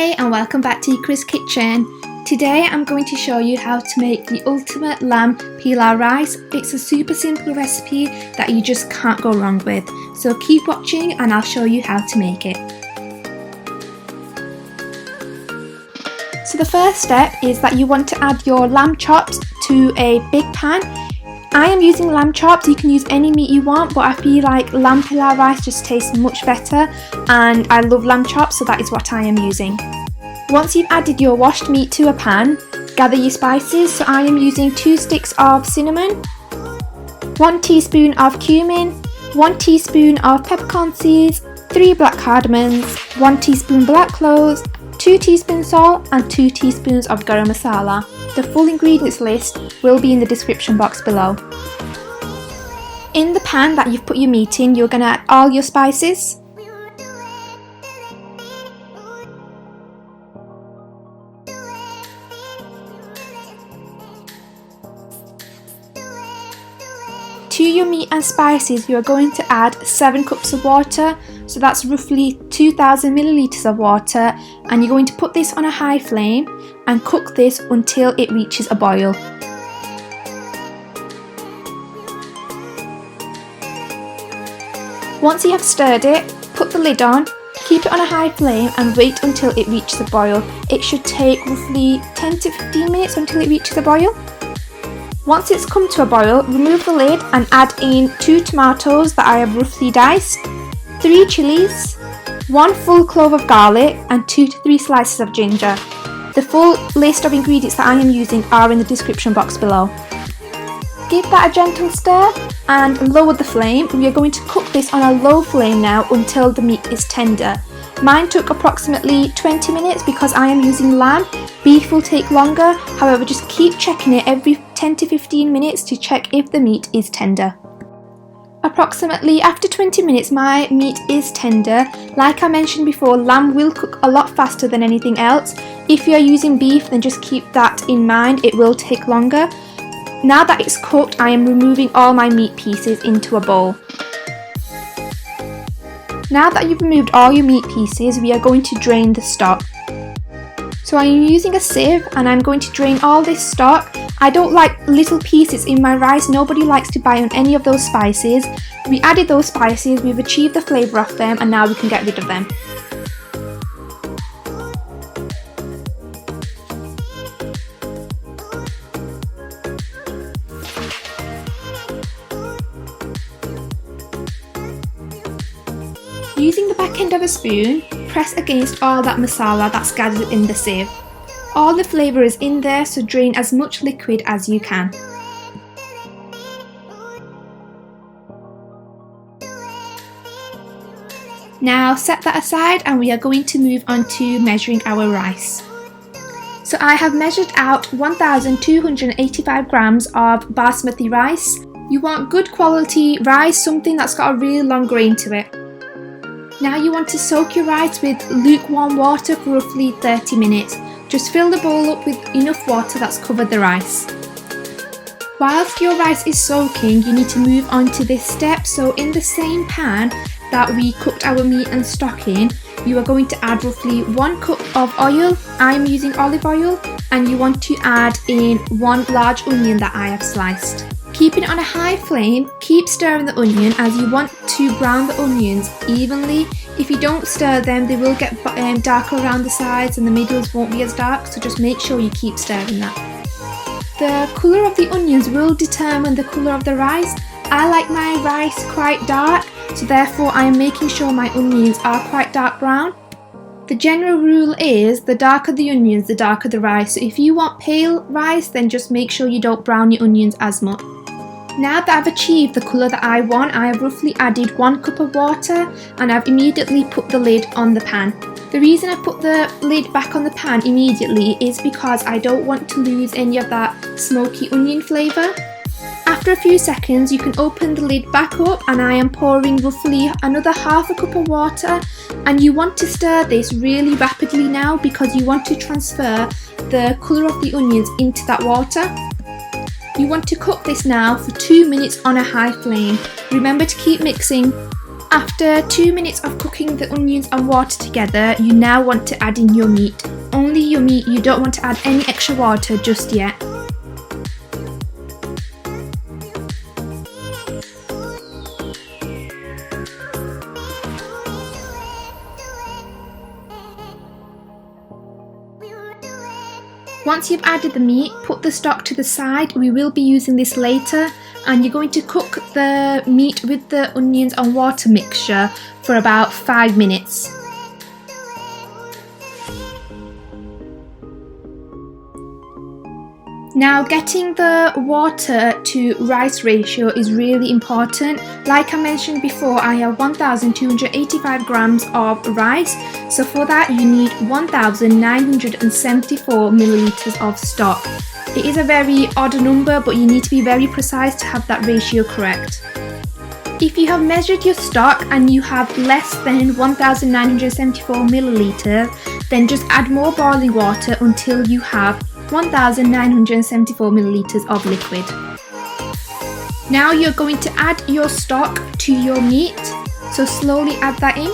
Hey and welcome back to Iqrah's kitchen. Today I'm going to show you how to make the ultimate lamb pilau rice. It's a super simple recipe that you just can't go wrong with. So keep watching and I'll show you how to make it. So the first step is that you want to add your lamb chops to a big pan. I am using lamb chops, you can use any meat you want, but I feel like lamb pilau rice just tastes much better and I love lamb chops, so that is what I am using. Once you've added your washed meat to a pan, gather your spices. So I am using 2 sticks of cinnamon, 1 teaspoon of cumin, 1 teaspoon of peppercorn seeds, 3 black cardamons, 1 teaspoon black cloves, 2 teaspoons salt and 2 teaspoons of garam masala. The full ingredients list will be in the description box below. In the pan that you've put your meat in, you're going to add all your spices. To your meat and spices, you are going to add 7 cups of water, so that's roughly 2000 millilitres of water, and you're going to put this on a high flame and cook this until it reaches a boil. Once you have stirred it, put the lid on, keep it on a high flame and wait until it reaches a boil. It should take roughly 10 to 15 minutes until it reaches a boil. Once it's come to a boil, remove the lid and add in 2 tomatoes that I have roughly diced, 3 chillies, 1 full clove of garlic and 2 to 3 slices of ginger. The full list of ingredients that I am using are in the description box below. Give that a gentle stir and lower the flame. We are going to cook this on a low flame now until the meat is tender. Mine took approximately 20 minutes because I am using lamb. Beef will take longer, however just keep checking it every 10 to 15 minutes to check if the meat is tender. Approximately after 20 minutes my meat is tender. Like I mentioned before, lamb will cook a lot faster than anything else. If you are using beef, then just keep that in mind, it will take longer. Now that it's cooked, I am removing all my meat pieces into a bowl. Now that you've removed all your meat pieces, we are going to drain the stock. So I'm using a sieve and I'm going to drain all this stock. I don't like little pieces in my rice, nobody likes to buy on any of those spices. We added those spices, we've achieved the flavour of them and now we can get rid of them. Using the back end of a spoon, press against all that masala that's gathered in the sieve. All the flavour is in there, so drain as much liquid as you can. Now set that aside and we are going to move on to measuring our rice. So I have measured out 1285 grams of basmati rice. You want good quality rice, something that's got a really long grain to it. Now you want to soak your rice with lukewarm water for roughly 30 minutes. Just fill the bowl up with enough water that's covered the rice. Whilst your rice is soaking, you need to move on to this step. So in the same pan that we cooked our meat and stock in, you are going to add roughly 1 cup of oil. I'm using olive oil, and you want to add in 1 large onion that I have sliced. Keeping it on a high flame, keep stirring the onion as you want to brown the onions evenly. If you don't stir them, they will get darker around the sides and the middles won't be as dark, so just make sure you keep stirring that. The colour of the onions will determine the colour of the rice. I like my rice quite dark, so therefore I am making sure my onions are quite dark brown. The general rule is the darker the onions, the darker the rice. So if you want pale rice, then just make sure you don't brown your onions as much. Now that I've achieved the colour that I want, I have roughly added 1 cup of water and I've immediately put the lid on the pan. The reason I put the lid back on the pan immediately is because I don't want to lose any of that smoky onion flavour. After a few seconds you can open the lid back up and I am pouring roughly another half a cup of water, and you want to stir this really rapidly now because you want to transfer the colour of the onions into that water. You want to cook this now for 2 minutes on a high flame. Remember to keep mixing. After 2 minutes of cooking the onions and water together, you now want to add in your meat. Only your meat, you don't want to add any extra water just yet. Once you've added the meat, put the stock to the side. We will be using this later, and you're going to cook the meat with the onions and water mixture for about 5 minutes. Now, getting the water to rice ratio is really important. Like I mentioned before, I have 1,285 grams of rice, so for that you need 1,974 milliliters of stock. It is a very odd number, but you need to be very precise to have that ratio correct. If you have measured your stock and you have less than 1,974 milliliters, then just add more boiling water until you have 1,974 milliliters of liquid. Now you're going to add your stock to your meat, so slowly add that in.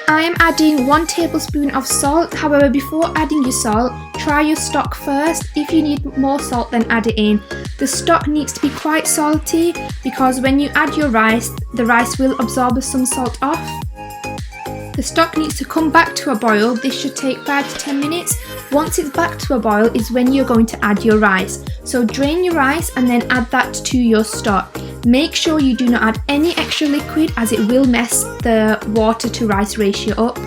I am adding 1 tablespoon of salt. However, before adding your salt, try your stock first. If you need more salt, then add it in. The stock needs to be quite salty because when you add your rice, the rice will absorb some salt off. The stock needs to come back to a boil. This should take 5 to 10 minutes. Once it's back to a boil is when you're going to add your rice. So drain your rice and then add that to your stock. Make sure you do not add any extra liquid as it will mess the water to rice ratio up.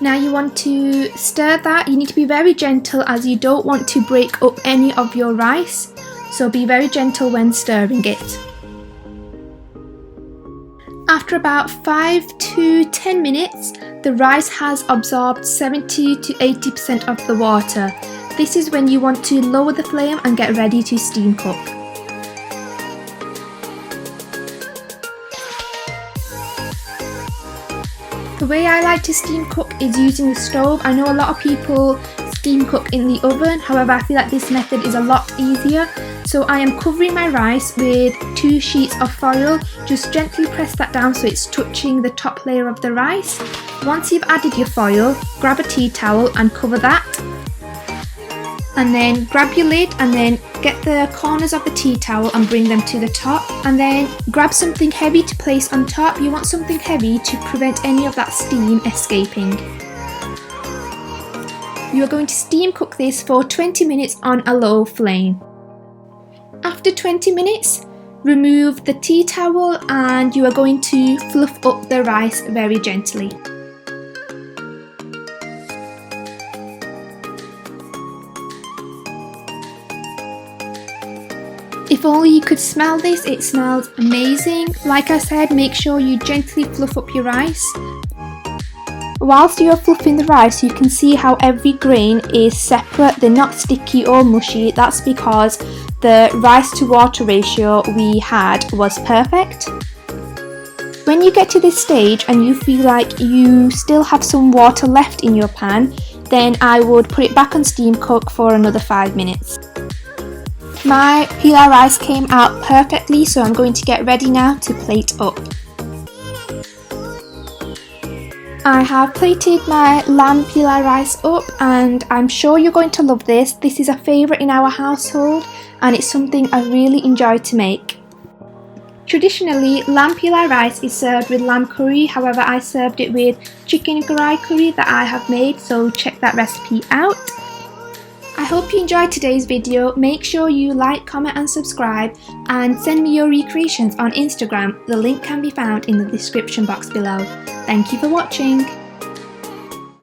Now you want to stir that. You need to be very gentle as you don't want to break up any of your rice. So be very gentle when stirring it. After about 5 to 10 minutes, the rice has absorbed 70 to 80% of the water. This is when you want to lower the flame and get ready to steam cook. The way I like to steam cook is using the stove. I know a lot of people steam cook in the oven, however I feel like this method is a lot easier. So I am covering my rice with 2 sheets of foil. Just gently press that down so it's touching the top layer of the rice. Once you've added your foil, grab a tea towel and cover that. And then grab your lid and then get the corners of the tea towel and bring them to the top. And then grab something heavy to place on top. You want something heavy to prevent any of that steam escaping. You are going to steam cook this for 20 minutes on a low flame. After 20 minutes, remove the tea towel and you are going to fluff up the rice very gently. If only you could smell this, it smells amazing. Like I said, make sure you gently fluff up your rice. Whilst you're fluffing the rice, you can see how every grain is separate. They're not sticky or mushy. That's because the rice to water ratio we had was perfect. When you get to this stage and you feel like you still have some water left in your pan, then I would put it back on steam cook for another 5 minutes. My pilau rice came out perfectly, so I'm going to get ready now to plate up. I have plated my lamb pilau rice up and I'm sure you're going to love this. This is a favourite in our household and it's something I really enjoy to make. Traditionally, lamb pilau rice is served with lamb curry, however I served it with chicken Iqrah curry that I have made, so check that recipe out. I hope you enjoyed today's video. Make sure you like, comment and subscribe, and send me your recreations on Instagram. The link can be found in the description box below. Thank you for watching.